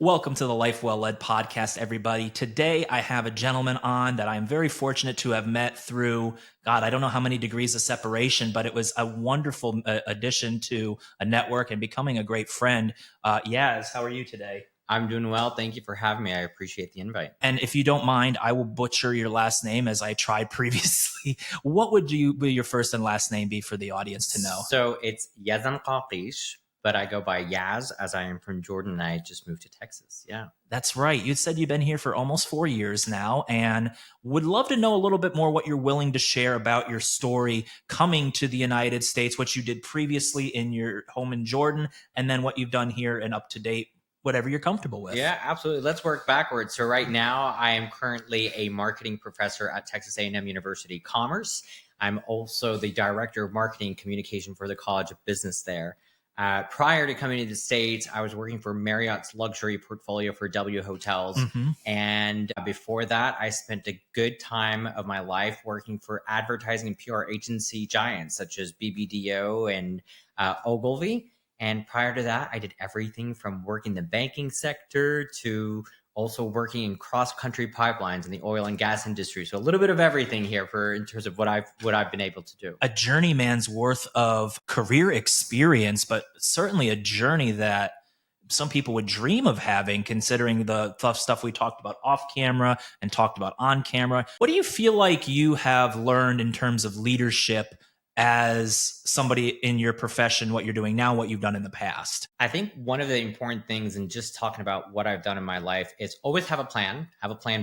Welcome to the Life Well Led podcast, everybody. Today, I have a gentleman on that I'm very fortunate to have met through, God, I don't know how many degrees of separation, but it was a wonderful addition to a network and becoming a great friend. Yaz, how are you today? I'm doing well. Thank you for having me. I appreciate the invite. And if you don't mind, I will butcher your last name as I tried previously. What would your first and last name be for the audience to know? So it's Yazan Kakish, but I go by Yaz as I am from Jordan and I just moved to Texas. Yeah. That's right. You said you've been here for almost 4 years now and would love to know a little bit more what you're willing to share about your story coming to the United States, what you did previously in your home in Jordan, and then what you've done here and up to date, whatever you're comfortable with. Yeah, absolutely. Let's work backwards. So right now I am currently a marketing professor at Texas A&M University Commerce. I'm also the director of marketing and communication for the College of Business there. Prior to coming to the States, I was working for Marriott's luxury portfolio for W Hotels. And before that, I spent a good time of my life working for advertising and PR agency giants such as BBDO and Ogilvy. And prior to that, I did everything from working the banking sector to also working in cross-country pipelines in the oil and gas industry. So a little bit of everything here in terms of what I've been able to do. A journeyman's worth of career experience, but certainly a journey that some people would dream of having, considering the tough stuff we talked about off camera and talked about on camera. What do you feel like you have learned in terms of leadership as somebody in your profession, what you're doing now, what you've done in the past? I think one of the important things in just talking about what I've done in my life is always have a plan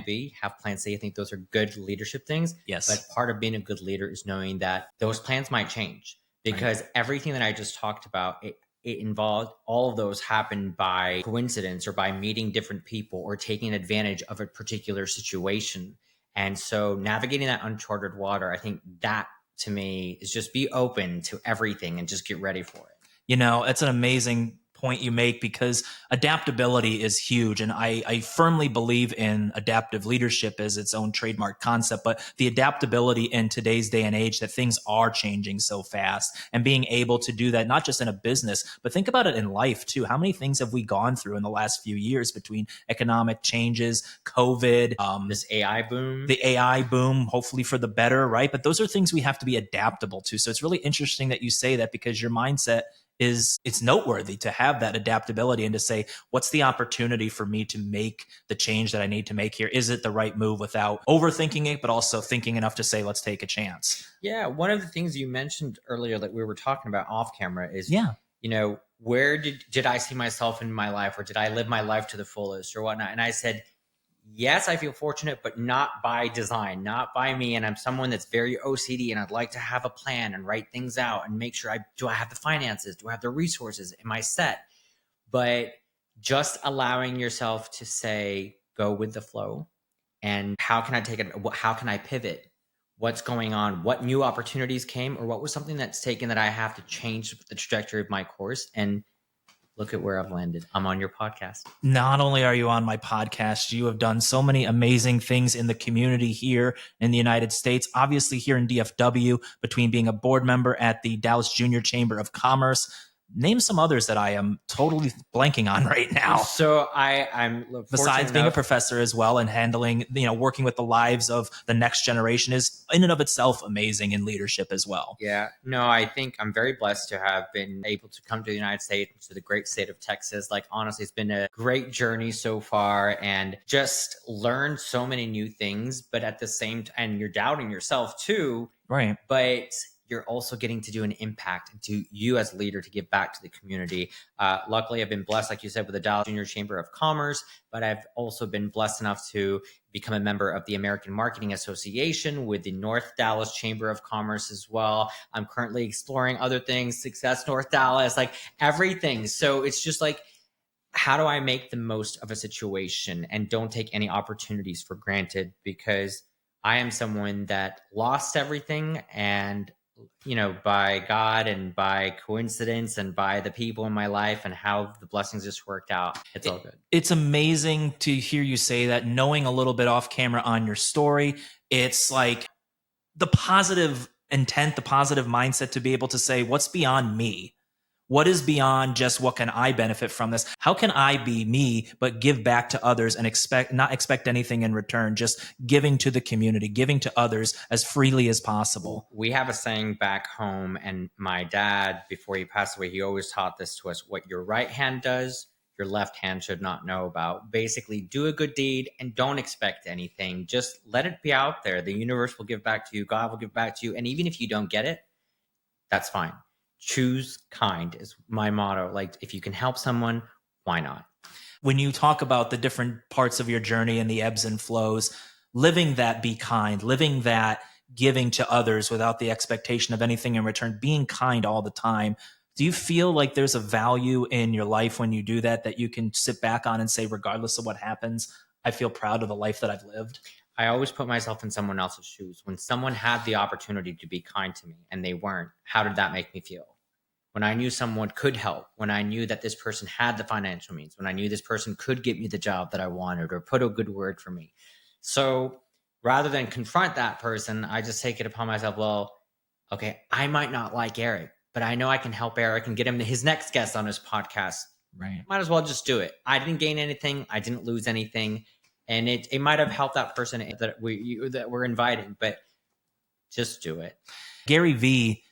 B, have plan C. I think those are good leadership things. Yes. But part of being a good leader is knowing that those plans might change because everything that I just talked about, it involved all of those happen by coincidence or by meeting different people or taking advantage of a particular situation. And so navigating that uncharted water, I think that to me is just be open to everything and just get ready for it. You know, it's an amazing point you make because adaptability is huge. And I firmly believe in adaptive leadership as its own trademark concept, but the adaptability in today's day and age that things are changing so fast and being able to do that, not just in a business, but think about it in life too. How many things have we gone through in the last few years between economic changes, COVID, this AI boom, the AI boom, hopefully for the better, right? But those are things we have to be adaptable to. So it's really interesting that you say that because your mindset it's noteworthy to have that adaptability and to say, what's the opportunity for me to make the change that I need to make here? Is it the right move without overthinking it, but also thinking enough to say, let's take a chance? Yeah. One of the things you mentioned earlier that we were talking about off camera is, where did I see myself in my life or did I live my life to the fullest or whatnot? And I said, yes, I feel fortunate, but not by design, not by me. And I'm someone that's very OCD and I'd like to have a plan and write things out and make sure do I have the finances? Do I have the resources? Am I set? But just allowing yourself to say, go with the flow. And how can I take it? How can I pivot? What's going on? What new opportunities came or what was something that's taken that I have to change the trajectory of my course? And look at where I've landed. I'm on your podcast. Not only are you on my podcast, you have done so many amazing things in the community here in the United States, obviously here in DFW, between being a board member at the Dallas Junior Chamber of Commerce. Name some others that I am totally blanking on right now. So I'm besides being a professor as well and handling, working with the lives of the next generation is in and of itself amazing in leadership as well. Yeah, no, I think I'm very blessed to have been able to come to the United States, to the great state of Texas. Like, honestly, it's been a great journey so far and just learned so many new things. But at the same time, and you're doubting yourself too. Right. But you're also getting to do an impact and to you as a leader to give back to the community. Luckily, I've been blessed, like you said, with the Dallas Junior Chamber of Commerce, but I've also been blessed enough to become a member of the American Marketing Association with the North Dallas Chamber of Commerce as well. I'm currently exploring other things, Success North Dallas, like everything. So it's just like, how do I make the most of a situation and don't take any opportunities for granted? Because I am someone that lost everything and by God and by coincidence and by the people in my life and how the blessings just worked out. It's all good. It's amazing to hear you say that, knowing a little bit off camera on your story. It's like the positive intent, the positive mindset to be able to say, what's beyond me? What is beyond just what can I benefit from this? How can I be me, but give back to others and not expect anything in return, just giving to the community, giving to others as freely as possible. We have a saying back home, and my dad, before he passed away, he always taught this to us: what your right hand does, your left hand should not know about. Basically, do a good deed and don't expect anything. Just let it be out there. The universe will give back to you. God will give back to you. And even if you don't get it, that's fine. Choose kind is my motto. Like, if you can help someone, why not? When you talk about the different parts of your journey and the ebbs and flows, living that be kind, living that giving to others without the expectation of anything in return, being kind all the time. Do you feel like there's a value in your life when you do that, that you can sit back on and say, regardless of what happens, I feel proud of the life that I've lived? I always put myself in someone else's shoes. When someone had the opportunity to be kind to me and they weren't, how did that make me feel? When I knew someone could help, when I knew that this person had the financial means, when I knew this person could get me the job that I wanted or put a good word for me. So rather than confront that person, I just take it upon myself, well, okay, I might not like Eric, but I know I can help Eric and get him his next guest on his podcast. Right. Might as well just do it. I didn't gain anything. I didn't lose anything. And it might have helped that person that we're inviting, but just do it. Gary Vee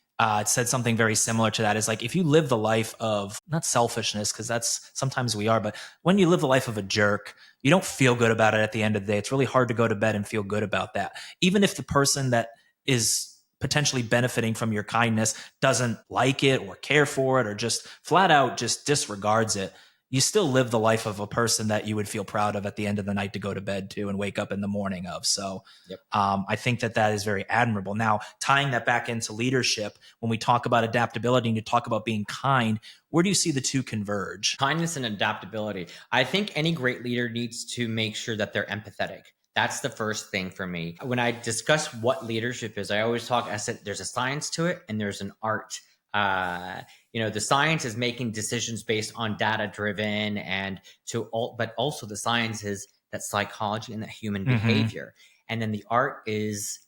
said something very similar to that. Is like, if you live the life of not selfishness, because that's sometimes we are, but when you live the life of a jerk, you don't feel good about it at the end of the day. It's really hard to go to bed and feel good about that. Even if the person that is potentially benefiting from your kindness doesn't like it or care for it or just flat out just disregards it, you still live the life of a person that you would feel proud of at the end of the night to go to bed to and wake up in the morning of. So Yep. I think that is very admirable. Now, tying that back into leadership, when we talk about adaptability and you talk about being kind, where do you see the two converge? Kindness and adaptability. I think any great leader needs to make sure that they're empathetic. That's the first thing for me. When I discuss what leadership is, I always talk, I said, there's a science to it and there's an art. The science is making decisions based on data driven but also the science is that psychology and that human behavior. And then the art is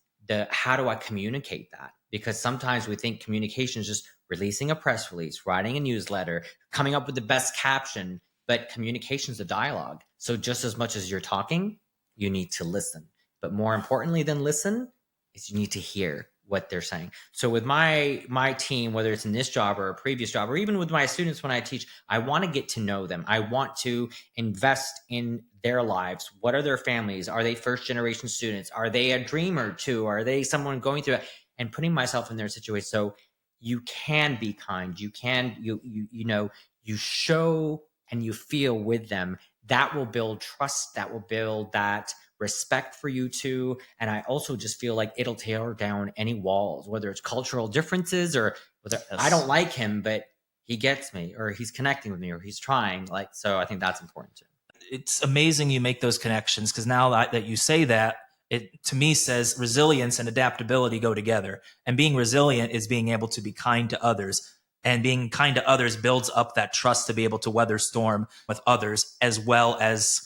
how do I communicate that? Because sometimes we think communication is just releasing a press release, writing a newsletter, coming up with the best caption, but communication is a dialogue. So just as much as you're talking, you need to listen. But more importantly than listen is you need to hear what they're saying. So with my team, whether it's in this job or a previous job, or even with my students when I teach, I want to get to know them. I want to invest in their lives. What are their families? Are they first generation students? Are they a dreamer too? Are they someone going through it? And putting myself in their situation. So you can be kind. You can, you show and you feel with them. That will build trust. That will build that respect for you too. And I also just feel like it'll tear down any walls, whether it's cultural differences or whether I don't like him, but he gets me or he's connecting with me or he's trying. So I think that's important too. It's amazing you make those connections, because now that you say that, it to me says resilience and adaptability go together. And being resilient is being able to be kind to others. And being kind to others builds up that trust to be able to weather storm with others, as well as,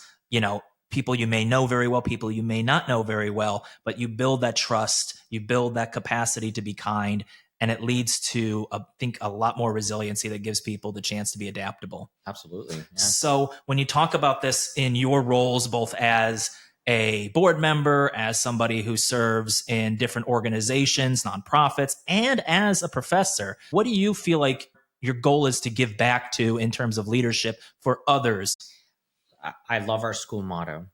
people you may know very well, people you may not know very well, but you build that trust, you build that capacity to be kind, and it leads to, I think, a lot more resiliency that gives people the chance to be adaptable. Absolutely. Yeah. So when you talk about this in your roles, both as a board member, as somebody who serves in different organizations, nonprofits, and as a professor, what do you feel like your goal is to give back to in terms of leadership for others? I love our school motto.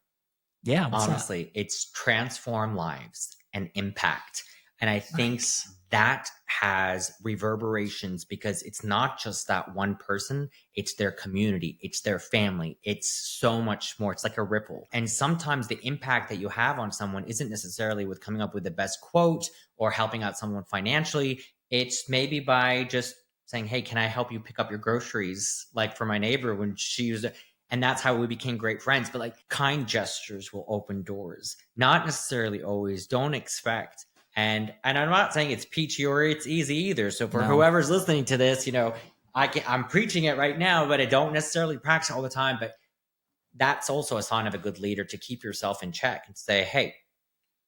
Yeah. Honestly, it's transform lives and impact. And I think that has reverberations because it's not just that one person, it's their community, it's their family, it's so much more. It's like a ripple. And sometimes the impact that you have on someone isn't necessarily with coming up with the best quote or helping out someone financially. It's maybe by just saying, hey, can I help you pick up your groceries? Like for my neighbor when she used it. And that's how we became great friends. But kind gestures will open doors. Not necessarily always. Don't expect. And I'm not saying it's peachy or it's easy either. So for whoever's listening to this, I'm preaching it right now, but I don't necessarily practice all the time. But that's also a sign of a good leader, to keep yourself in check and say, hey,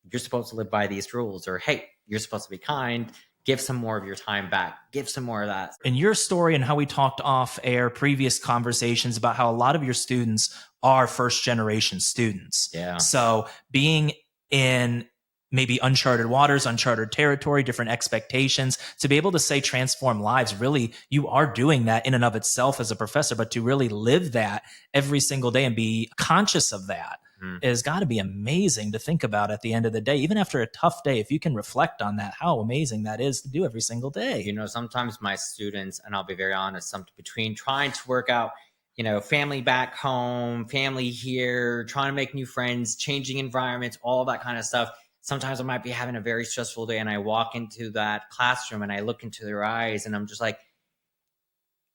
you're supposed to live by these rules, or hey, you're supposed to be kind. give some more of your time back, give some more of that. In your story and how we talked off air, previous conversations about how a lot of your students are first generation students. Yeah. So being in maybe uncharted waters, uncharted territory, different expectations, to be able to say transform lives, really, you are doing that in and of itself as a professor, but to really live that every single day and be conscious of that has got to be amazing to think about at the end of the day. Even after a tough day, if you can reflect on that, how amazing that is to do every single day. You know, sometimes my students, and I'll be very honest, between trying to work out, you know, family back home, family here, trying to make new friends, changing environments, all that kind of stuff. Sometimes I might be having a very stressful day and I walk into that classroom and I look into their eyes and I'm just like,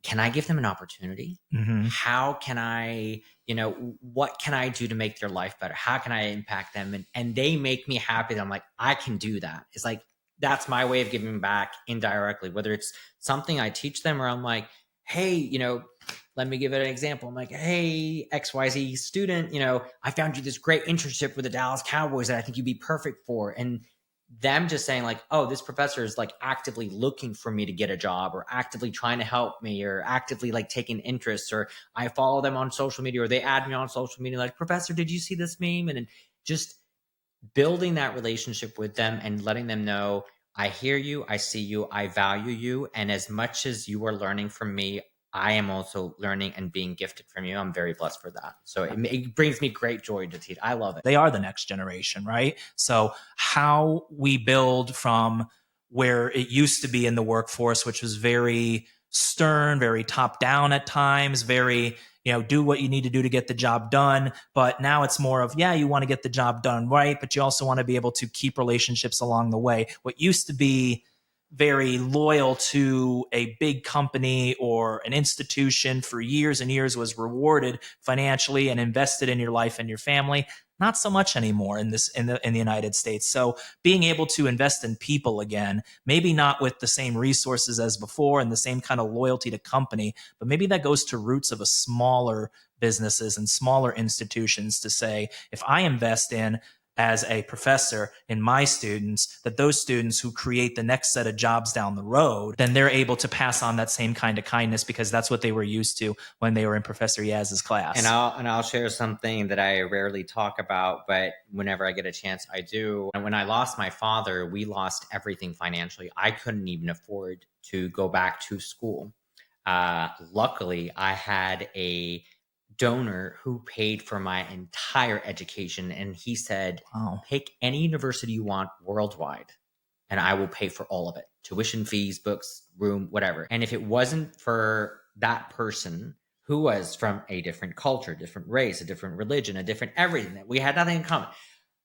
can I give them an opportunity? Mm-hmm. How can I, you know, what can I do to make their life better? How can I impact them? And they make me happy that I'm like, I can do that. It's like, that's my way of giving back indirectly, whether it's something I teach them or I'm like, hey, you know, let me give it an example. I'm like, hey, XYZ student, you know, I found you this great internship with the Dallas Cowboys that I think you'd be perfect for. And them just saying like, oh, this professor is like actively looking for me to get a job or actively trying to help me or actively like taking interest, or I follow them on social media or they add me on social media like, professor, did you see this meme? And just building that relationship with them and letting them know, I hear you, I see you, I value you. And as much as you are learning from me, I am also learning and being gifted from you. I'm very blessed for that. So it brings me great joy to teach. I love it. They are the next generation, right? So how we build from where it used to be in the workforce, which was very stern, very top down at times, very, you know, do what you need to do to get the job done. But now it's more of, yeah, you want to get the job done right, but you also want to be able to keep relationships along the way. What used to be very loyal to a big company or an institution for years and years was rewarded financially and invested in your life and your family. Not so much anymore in the United States. So being able to invest in people again, maybe not with the same resources as before and the same kind of loyalty to company, but maybe that goes to roots of a smaller businesses and smaller institutions to say, if I invest in as a professor in my students, that those students who create the next set of jobs down the road, then they're able to pass on that same kind of kindness because that's what they were used to when they were in Professor Yaz's class. And I'll share something that I rarely talk about, but whenever I get a chance, I do. And when I lost my father, we lost everything financially. I couldn't even afford to go back to school. Luckily, I had a donor who paid for my entire education. And he said, Wow. pick any university you want worldwide, and I will pay for all of it. Tuition fees, books, room, whatever. And if it wasn't for that person who was from a different culture, different race, a different religion, a different everything, that we had nothing in common.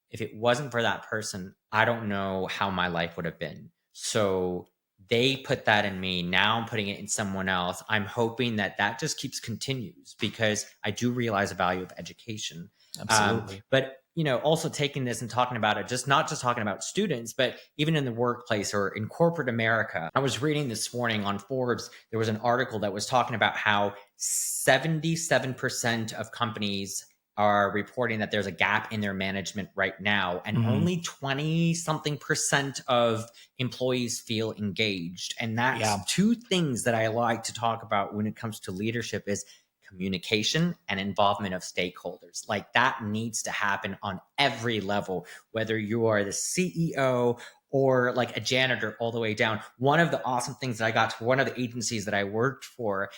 If it wasn't for that person, I don't know how my life would have been. So they put that in me. Now I'm putting it in someone else. I'm hoping that that just continues because I do realize the value of education. Absolutely. But you know, also taking this and talking about it, just not just talking about students, but even in the workplace or in corporate America. I was reading this morning on Forbes, there was an article that was talking about how 77% of companies are reporting that there's a gap in their management right now, and only 20 something percent of employees feel engaged. And that's two things that I like to talk about when it comes to leadership is communication and involvement of stakeholders. Like that needs to happen on every level, whether you are the CEO or like a janitor all the way down. One of the awesome things that I got to one of the agencies that I worked for,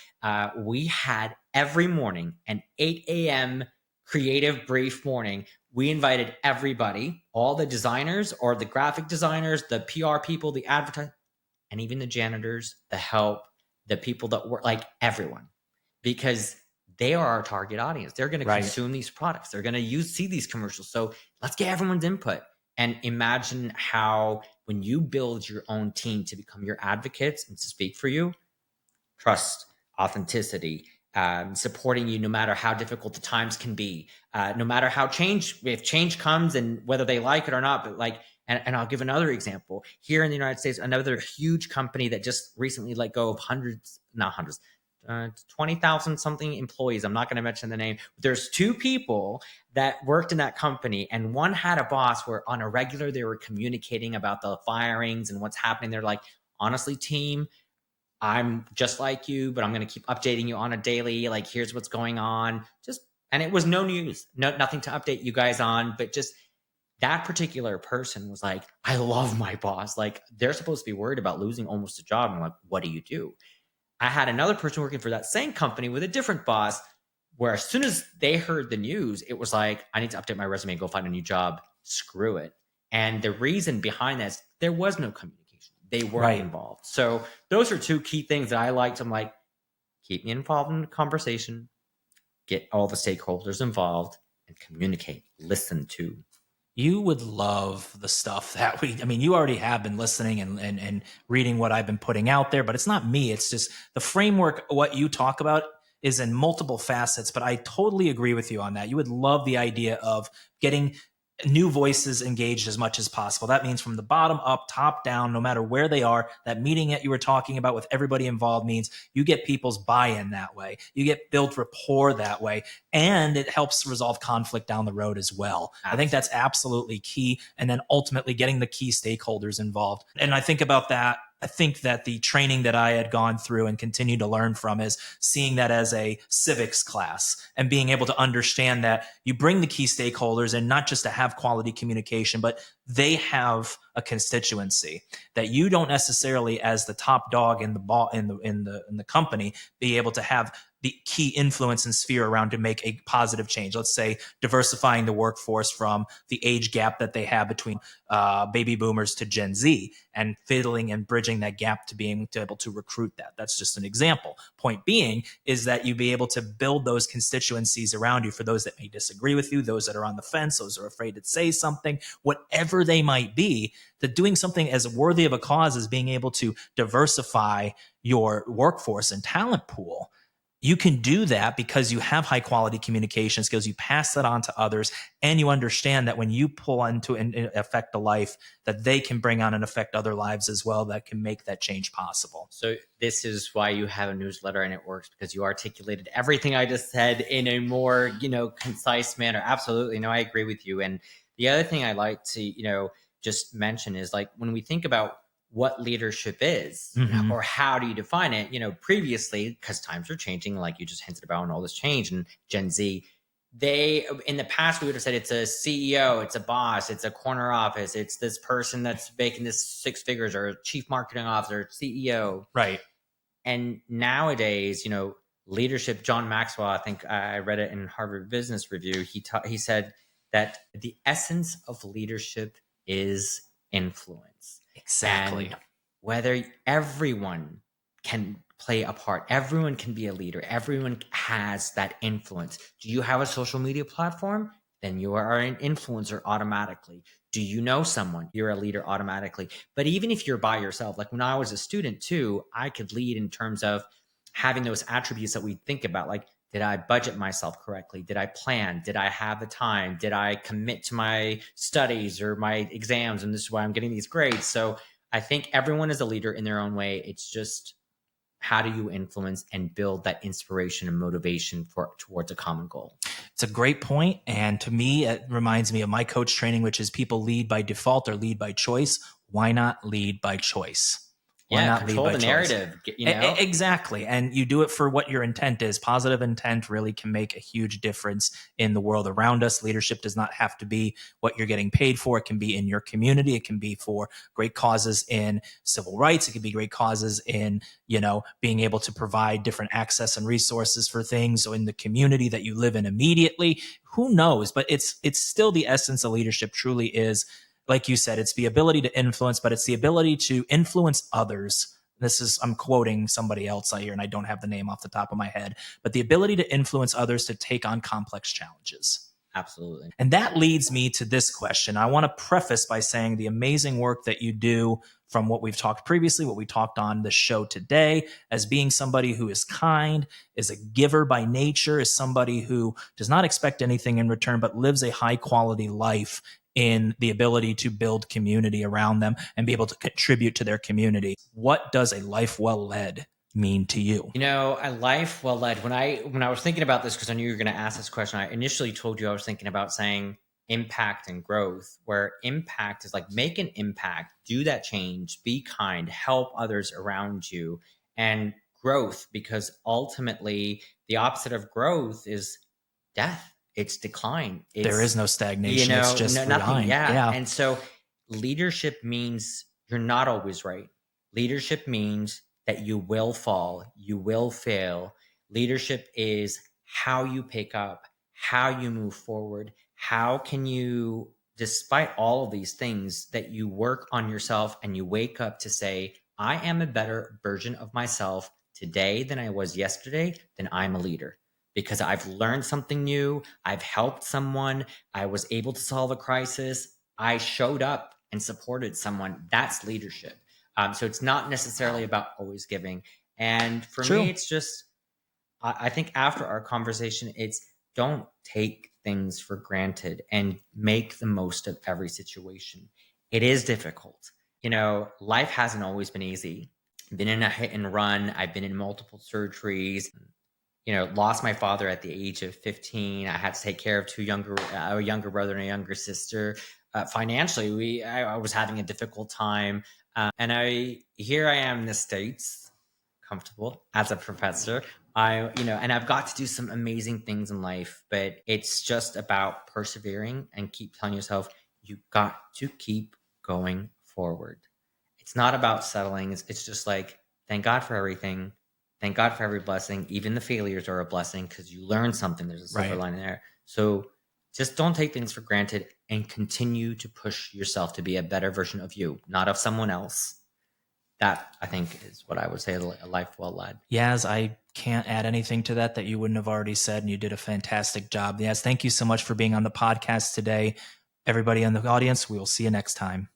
we had every morning an 8 a.m. creative brief morning. We invited everybody, all the designers or the graphic designers, the PR people, the advertisers, and even the janitors, the help, the people that work, like everyone, because they are our target audience. They're going to consume these products. They're going to see these commercials. So let's get everyone's input and imagine how when you build your own team to become your advocates and to speak for you, trust, authenticity, supporting you no matter how difficult the times can be, no matter how if change comes and whether they like it or not, but like, and I'll give another example here in the United States, another huge company that just recently let go of 20,000 something employees. I'm not going to mention the name. But there's two people that worked in that company, and one had a boss where on a regular they were communicating about the firings and what's happening. They're like, honestly, team, I'm just like you, but I'm going to keep updating you on a daily. Like, here's what's going on. And it was no news, nothing to update you guys on, but just that particular person was like, I love my boss. Like, they're supposed to be worried about losing almost a job. And I'm like, what do you do? I had another person working for that same company with a different boss, where as soon as they heard the news, it was like, I need to update my resume and go find a new job. Screw it. And the reason behind that is there was no communication. They weren't Right. involved. So those are two key things that I liked. I'm like, keep me involved in the conversation, get all the stakeholders involved, and communicate, listen to. You would love the stuff that I mean, you already have been listening and reading what I've been putting out there, but it's not me. It's just the framework. What you talk about is in multiple facets, but I totally agree with you on that. You would love the idea of getting new voices engaged as much as possible. That means from the bottom up, top down, no matter where they are. That meeting that you were talking about with everybody involved means you get people's buy-in that way. You get built rapport that way, and it helps resolve conflict down the road as well. Absolutely. I think that's absolutely key. And then ultimately getting the key stakeholders involved. And I think about that. I think that the training that I had gone through and continue to learn from is seeing that as a civics class and being able to understand that you bring the key stakeholders in not just to have quality communication, but they have a constituency that you don't necessarily, as the top dog in the company, be able to have the key influence and sphere around to make a positive change. Let's say diversifying the workforce from the age gap that they have between baby boomers to Gen Z, and fiddling and bridging that gap to being able to recruit that. That's just an example. Point being is that you be able to build those constituencies around you for those that may disagree with you, those that are on the fence, those that are afraid to say something, whatever they might be, that doing something as worthy of a cause as being able to diversify your workforce and talent pool. You can do that because you have high quality communication skills. You pass that on to others, and you understand that when you pull into and affect a life, that they can bring on and affect other lives as well, that can make that change possible. So this is why you have a newsletter, and it works because you articulated everything I just said in a more, concise manner. Absolutely. No, I agree with you. And the other thing I like to, just mention is, like, when we think about what leadership is, or how do you define it? Previously, because times are changing, like you just hinted about, and all this change, and Gen Z, in the past, we would have said it's a CEO, it's a boss, it's a corner office, it's this person that's making this 6 figures, or a chief marketing officer, CEO. Right. And nowadays, leadership, John Maxwell, I think I read it in Harvard Business Review. He said that the essence of leadership is influence. Exactly. And whether everyone can play a part, everyone can be a leader, everyone has that influence. Do you have a social media platform? Then you are an influencer automatically. Do you know someone? You're a leader automatically. But even if you're by yourself, like when I was a student too, I could lead in terms of having those attributes that we think about, like, did I budget myself correctly? Did I plan? Did I have the time? Did I commit to my studies or my exams? And this is why I'm getting these grades. So I think everyone is a leader in their own way. It's just, how do you influence and build that inspiration and motivation towards a common goal? It's a great point. And to me, it reminds me of my coach training, which is people lead by default or lead by choice. Why not lead by choice? Why not control lead by the narrative, Exactly. And you do it for what your intent is. Positive intent really can make a huge difference in the world around us. Leadership does not have to be what you're getting paid for. It can be in your community. It can be for great causes in civil rights. It can be great causes in, being able to provide different access and resources for things. So in the community that you live in immediately, who knows? But it's still the essence of leadership truly is, like you said, it's the ability to influence, but it's the ability to influence others. I'm quoting somebody else here, and I don't have the name off the top of my head, but the ability to influence others to take on complex challenges. Absolutely. And that leads me to this question. I want to preface by saying the amazing work that you do, from what we've talked previously, what we talked on the show today, as being somebody who is kind, is a giver by nature, is somebody who does not expect anything in return, but lives a high quality life in the ability to build community around them and be able to contribute to their community. What does a life well led mean to you? A life well led. When I was thinking about this, because I knew you were going to ask this question, I initially told you I was thinking about saying impact and growth, where impact is like make an impact, do that change, be kind, help others around you, and growth, because ultimately the opposite of growth is death. It's decline. There is It's, no stagnation. It's just no, nothing. rewind. Yeah. Yeah. And so leadership means you're not always right. Leadership means that you will fall, you will fail. Leadership is how you pick up, how you move forward. How can you, despite all of these things, that you work on yourself and you wake up to say, I am a better version of myself today than I was yesterday, then I'm a leader because I've learned something new. I've helped someone. I was able to solve a crisis. I showed up and supported someone. That's leadership. So it's not necessarily about always giving. And for True. me, it's just, I think after our conversation, it's don't take things for granted and make the most of every situation. It is difficult. Life hasn't always been easy. I've been in a hit and run. I've been in multiple surgeries. Lost my father at the age of 15. I had to take care of a younger brother and a younger sister. Financially, I was having a difficult time. And here I am in the States, comfortable as a professor. And I've got to do some amazing things in life, but it's just about persevering and keep telling yourself, you got to keep going forward. It's not about settling. It's just like, thank God for everything. Thank God for every blessing. Even the failures are a blessing because you learn something. There's a silver lining there. So just don't take things for granted and continue to push yourself to be a better version of you, not of someone else. That, I think, is what I would say a life well led. Yaz, I can't add anything to that you wouldn't have already said, and you did a fantastic job. Yaz, thank you so much for being on the podcast today. Everybody in the audience, we will see you next time.